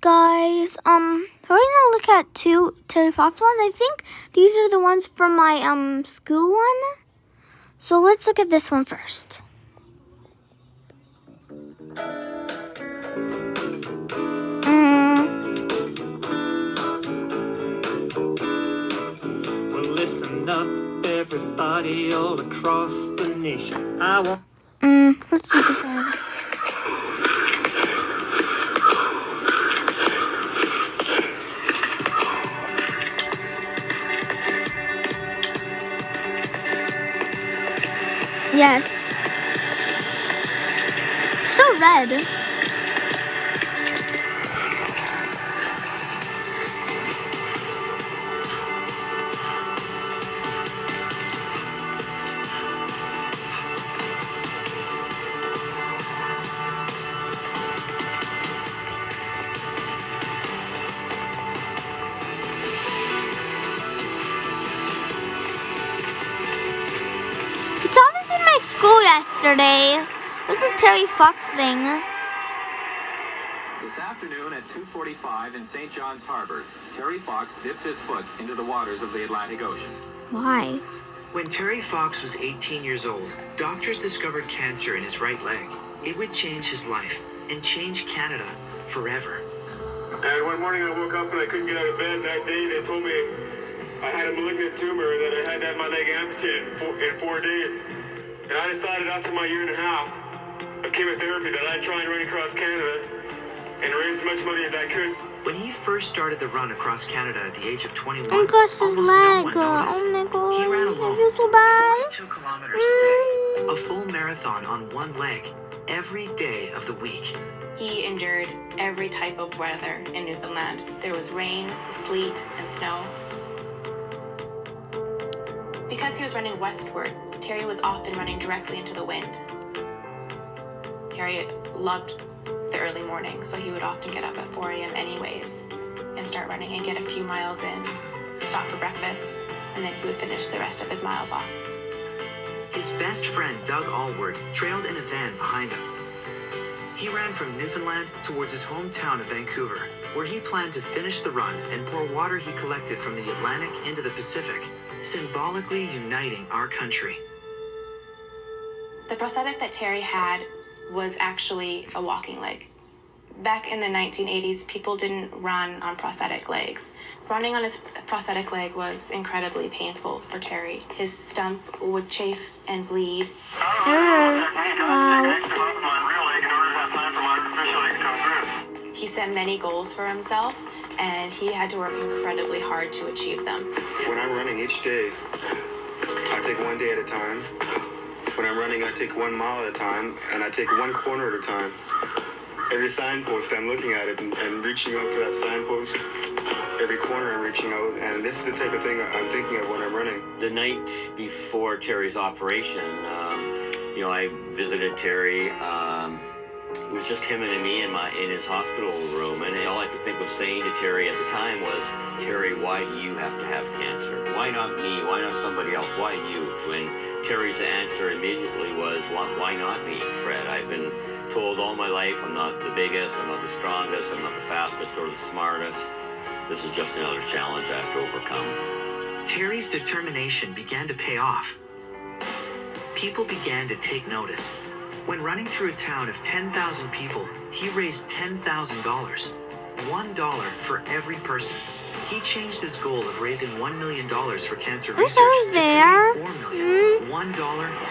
guys. We're gonna look at two Terry Fox ones. I think these are the ones from my school one. So let's look at this one first. Well, listen up, everybody all across the nation. I want. Let's do this one. Yes. So red. We saw this in my school yesterday. What's the Terry Fox thing? This afternoon at 2:45 in St. John's Harbor, Terry Fox dipped his foot into the waters of the Atlantic Ocean. Why? When Terry Fox was 18 years old, doctors discovered cancer in his right leg. It would change his life and change Canada forever. And one morning I woke up and I couldn't get out of bed. That day they told me I had a malignant tumor, that I had to have my leg amputated in 4 days. And I decided after my year and a half of chemotherapy that I'd try and run across Canada and raise as much money as I could. When he first started the run across Canada at the age of 21, Oh gosh, his almost no leg. one noticed. Oh my god. He ran I alone, feel so bad. 42 kilometers a day, a full marathon on one leg, every day of the week. He endured every type of weather in Newfoundland. There was rain, sleet, and snow. Because he was running westward, Terry was often running directly into the wind. Terry loved the early morning, so he would often get up at 4 a.m. anyways and start running and get a few miles in, stop for breakfast, and then he would finish the rest of his miles off. His best friend, Doug Allward, trailed in a van behind him. He ran from Newfoundland towards his hometown of Vancouver, where he planned to finish the run and pour water he collected from the Atlantic into the Pacific, symbolically uniting our country. The prosthetic that Terry had was actually a walking leg. Back in the 1980s, people didn't run on prosthetic legs. Running on his prosthetic leg was incredibly painful for Terry. His stump would chafe and bleed. He set many goals for himself, and he had to work incredibly hard to achieve them. When I'm running each day, I take one day at a time. When I'm running, I take 1 mile at a time, and I take one corner at a time. Every signpost, I'm looking at it and reaching out for that signpost. Every corner, I'm reaching out, and this is the type of thing I'm thinking of when I'm running. The night before Terry's operation, I visited Terry. It was just him and me in his hospital room, and all I could think of saying to Terry at the time was, "Terry, why do you have to have cancer? Why not me? Why not somebody else? Why you?" And Terry's answer immediately was, "Why not me, Fred? I've been told all my life I'm not the biggest, I'm not the strongest, I'm not the fastest or the smartest. This is just another challenge I have to overcome." Terry's determination began to pay off. People began to take notice. When running through a town of 10,000 people, he raised $10,000. $1 for every person. He changed his goal of raising $1 million for cancer research I was to there. $4 million. $1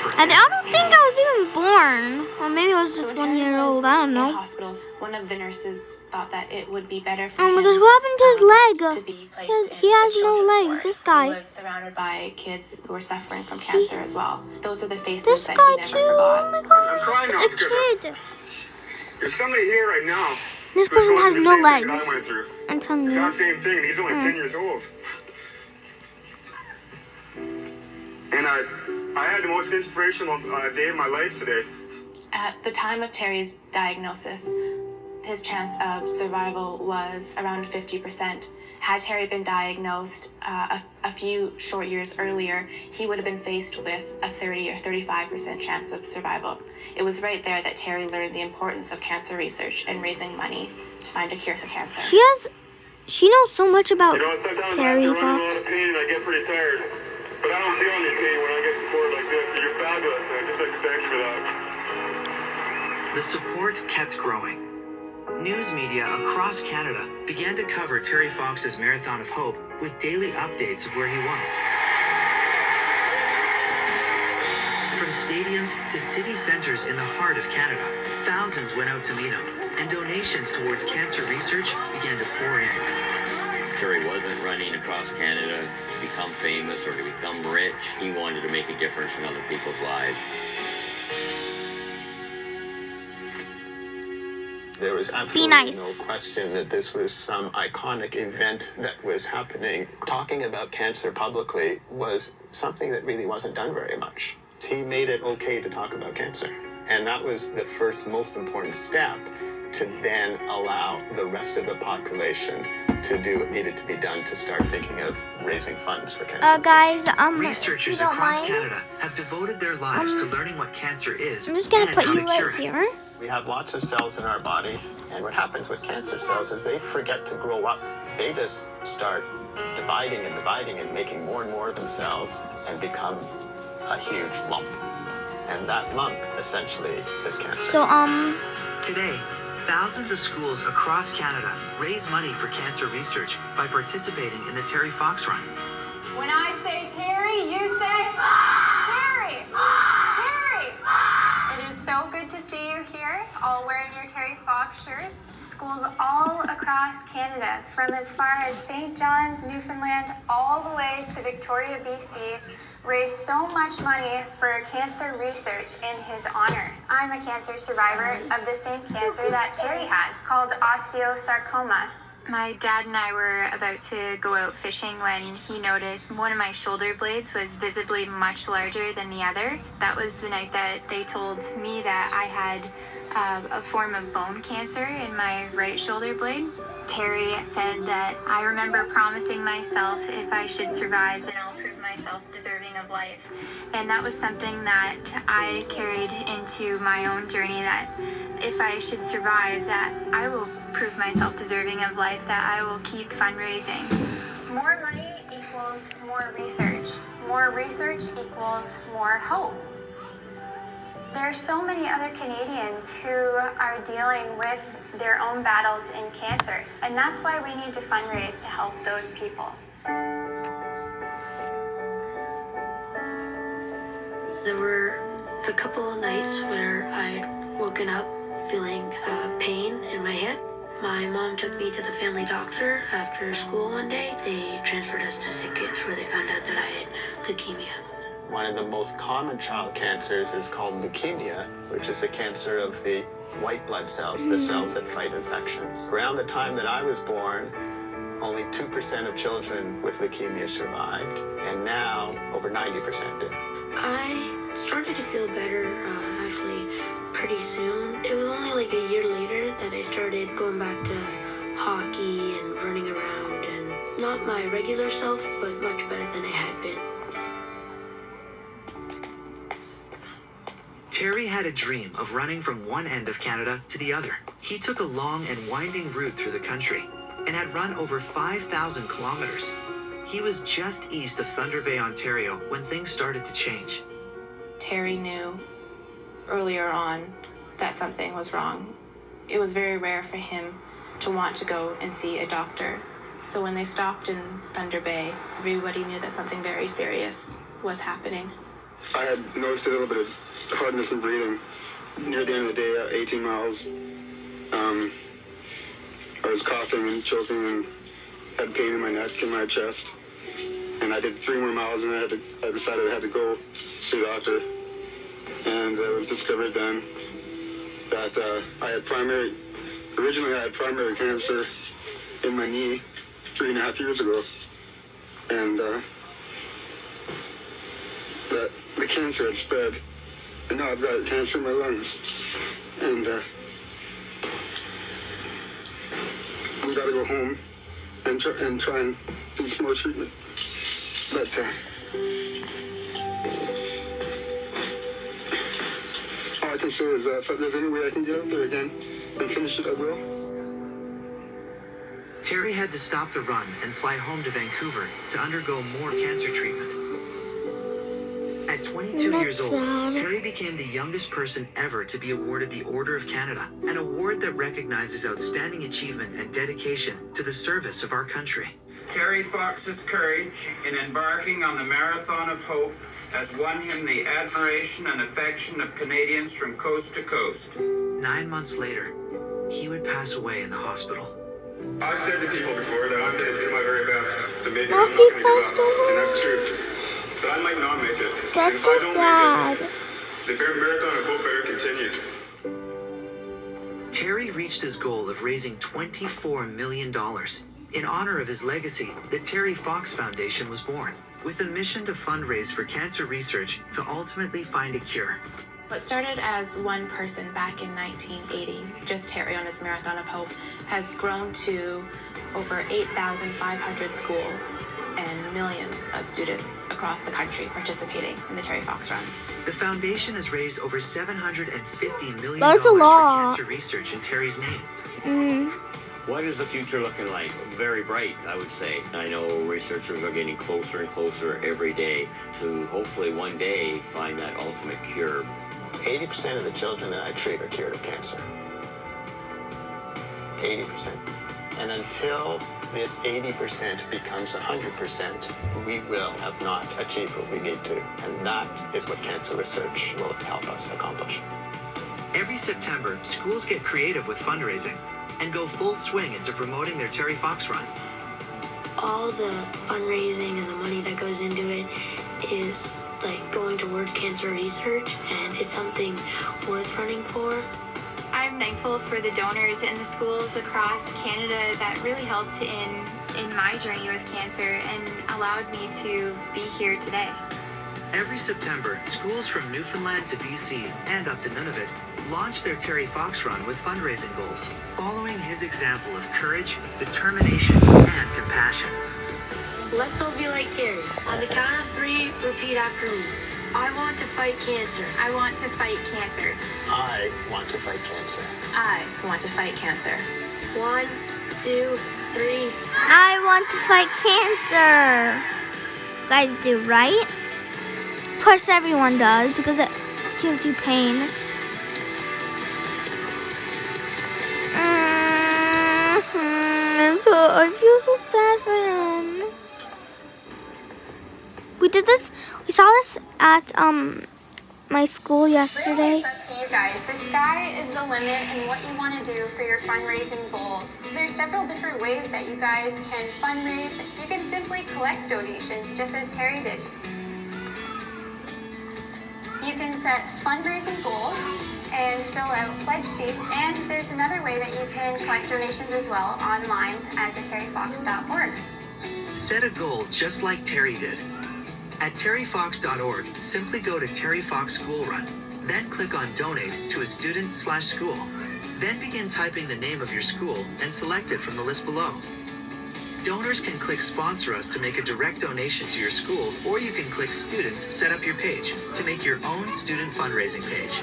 for I don't think I was even born. Or maybe I was just So 1 when year Terry was old. I don't in know. hospital, one of the nurses thought that it would be better for Oh my him gosh, what happened to his to leg? be placed He in has a no children's leg. ward. This guy. He was surrounded by kids who were suffering from cancer as well. Those are the faces This that guy he never too. Oh forgot. my I'm gosh. trying not A to kid. There's somebody here right now. This who's person going has through the no same thing legs. I went through. I'm telling It's you. not the same thing. He's only 10 years old. And I had the most inspirational day of my life today. At the time of Terry's diagnosis, his chance of survival was around 50%. Had Terry been diagnosed a few short years earlier, he would have been faced with a 30 or 35% chance of survival. It was right there that Terry learned the importance of cancer research and raising money to find a cure for cancer. She knows so much about Sometimes Terry after running a lot Fox. of pain, I get pretty tired. But I don't feel any pain when I get support like this. You're fabulous, and just like thanks for that. The support kept growing. News media across Canada began to cover Terry Fox's Marathon of Hope with daily updates of where he was. From stadiums to city centers in the heart of Canada, thousands went out to meet him, and donations towards cancer research began to pour in. Terry wasn't running across Canada to become famous or to become rich. He wanted to make a difference in other people's lives. There was absolutely nice. no question that this was some iconic event that was happening. Talking about cancer publicly was something that really wasn't done very much. He made it okay to talk about cancer. And that was the first most important step to then allow the rest of the population to do what needed to be done to start thinking of raising funds for cancer. Guys, if you Researchers don't across mind, Canada have devoted their lives to learning what cancer is. I'm just gonna and put how you to right cure it. here. We have lots of cells in our body, and what happens with cancer cells is they forget to grow up. They just start dividing and making more and more of themselves and become a huge lump. And that lump essentially is cancer. So, Today, thousands of schools across Canada raise money for cancer research by participating in the Terry Fox Run. When I say Terry, you say Terry! Terry! It is so good to see you here, all wearing your Terry Fox shirts. Schools all across Canada, from as far as St. John's, Newfoundland, all the way to Victoria, BC, raise so much money for cancer research in his honor. I'm a cancer survivor of the same cancer that Terry had, called osteosarcoma. My dad and I were about to go out fishing when he noticed one of my shoulder blades was visibly much larger than the other. That was the night that they told me that I had a form of bone cancer in my right shoulder blade. Terry said that I remember promising myself if I should survive, then I'll prove myself deserving of life. And that was something that I carried into my own journey, that if I should survive, that I will prove myself deserving of life, that I will keep fundraising. More money equals more research. More research equals more hope. There are so many other Canadians who are dealing with their own battles in cancer, and that's why we need to fundraise to help those people. There were a couple of nights where I'd woken up feeling pain in my hip. My mom took me to the family doctor after school one day. They transferred us to St. Kitts, where they found out that I had leukemia. One of the most common child cancers is called leukemia, which is a cancer of the white blood cells, the cells that fight infections. Around the time that I was born, only 2% of children with leukemia survived, and now over 90% do. I started to feel better actually pretty soon. It was only like a year later that I started going back to hockey and running around, and not my regular self, but much better than I had been. Terry had a dream of running from one end of Canada to the other. He took a long and winding route through the country and had run over 5,000 kilometers. He was just east of Thunder Bay, Ontario, when things started to change. Terry knew earlier on that something was wrong. It was very rare for him to want to go and see a doctor. So when they stopped in Thunder Bay, everybody knew that something very serious was happening. I had noticed a little bit of hardness in breathing. Near the end of the day, 18 miles, I was coughing and choking and had pain in my neck and my chest. And I did 3 more miles, and I decided I had to go see a doctor. And it was discovered then that originally I had primary cancer in my knee 3.5 years ago. And that the cancer had spread, and now I've got cancer in my lungs. And we gotta go home and try and do some more treatment. But all I can say is if there's any way I can get out there again and finish it, I will. Terry had to stop the run and fly home to Vancouver to undergo more cancer treatment. At 22 years old, Terry became the youngest person ever to be awarded the Order of Canada, an award that recognizes outstanding achievement and dedication to the service of our country. Terry Fox's courage in embarking on the Marathon of Hope has won him the admiration and affection of Canadians from coast to coast. 9 months later, he would pass away in the hospital. I've said to people before that I'm going to do my very best to make it. Oh, I'm not going to he give up, passed away. and that's the truth. But I might not make it. That's and if so I don't sad. make it, the Marathon of Hope better continue. Terry reached his goal of raising $24 million. In honor of his legacy, the Terry Fox Foundation was born, with a mission to fundraise for cancer research to ultimately find a cure. What started as one person back in 1980, just Terry on his Marathon of Hope, has grown to over 8,500 schools and millions of students across the country participating in the Terry Fox Run. The foundation has raised over $750 million That's a for lot. cancer research in Terry's name. What is the future looking like? Very bright, I would say. I know researchers are getting closer and closer every day to hopefully one day find that ultimate cure. 80% of the children that I treat are cured of cancer. 80%. And until this 80% becomes 100%, we will have not achieved what we need to. And that is what cancer research will help us accomplish. Every September, schools get creative with fundraising and go full swing into promoting their Terry Fox Run. All the fundraising and the money that goes into it is like going towards cancer research, and it's something worth running for. I'm thankful for the donors in the schools across Canada that really helped in my journey with cancer and allowed me to be here today. Every September, schools from Newfoundland to BC and up to Nunavut launch their Terry Fox Run with fundraising goals, following his example of courage, determination, and compassion. Let's all be like Terry. On the count of 3, repeat after me. I want to fight cancer. I want to fight cancer. I want to fight cancer. I want to fight cancer. 1, 2, 3. I want to fight cancer. You guys do, right? Of course everyone does, because it gives you pain. I feel so sad for him. We saw this at my school yesterday. Really, it's up to you guys. The sky is the limit in what you want to do for your fundraising goals. There's several different ways that you guys can fundraise. You can simply collect donations, just as Terry did. You can set fundraising goals and fill out pledge sheets, and there's another way that you can collect donations as well online at theterryfox.org. Set a goal just like Terry did. At terryfox.org, simply go to Terry Fox School Run, then click on Donate to a student/school. Then begin typing the name of your school and select it from the list below. Donors can click Sponsor Us to make a direct donation to your school, or you can click Students, Set Up Your Page to make your own student fundraising page.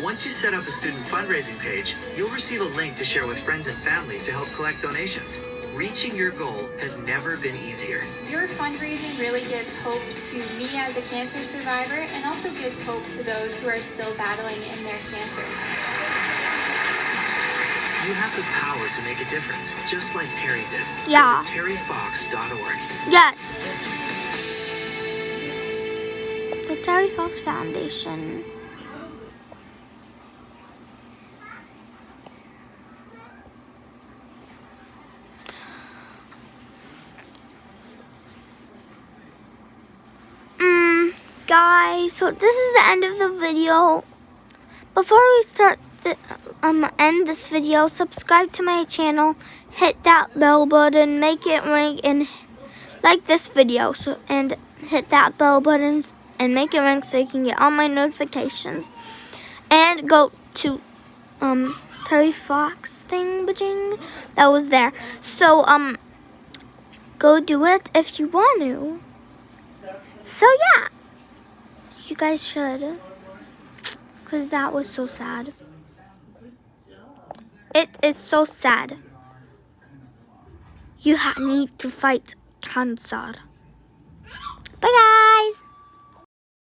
Once you set up a student fundraising page, you'll receive a link to share with friends and family to help collect donations. Reaching your goal has never been easier. Your fundraising really gives hope to me as a cancer survivor, and also gives hope to those who are still battling in their cancers. You have the power to make a difference, just like Terry did. Yeah. Go to terryfox.org. Yes. The Terry Fox Foundation. Guys, so this is the end of the video. Before we start end this video, subscribe to my channel, hit that bell button, make it ring, and like this video, and hit that bell button and make it ring so you can get all my notifications. And go to Terry Fox thing that was there. So go do it if you want to. So yeah, you guys should, because that was so sad. It is so sad. You need to fight cancer.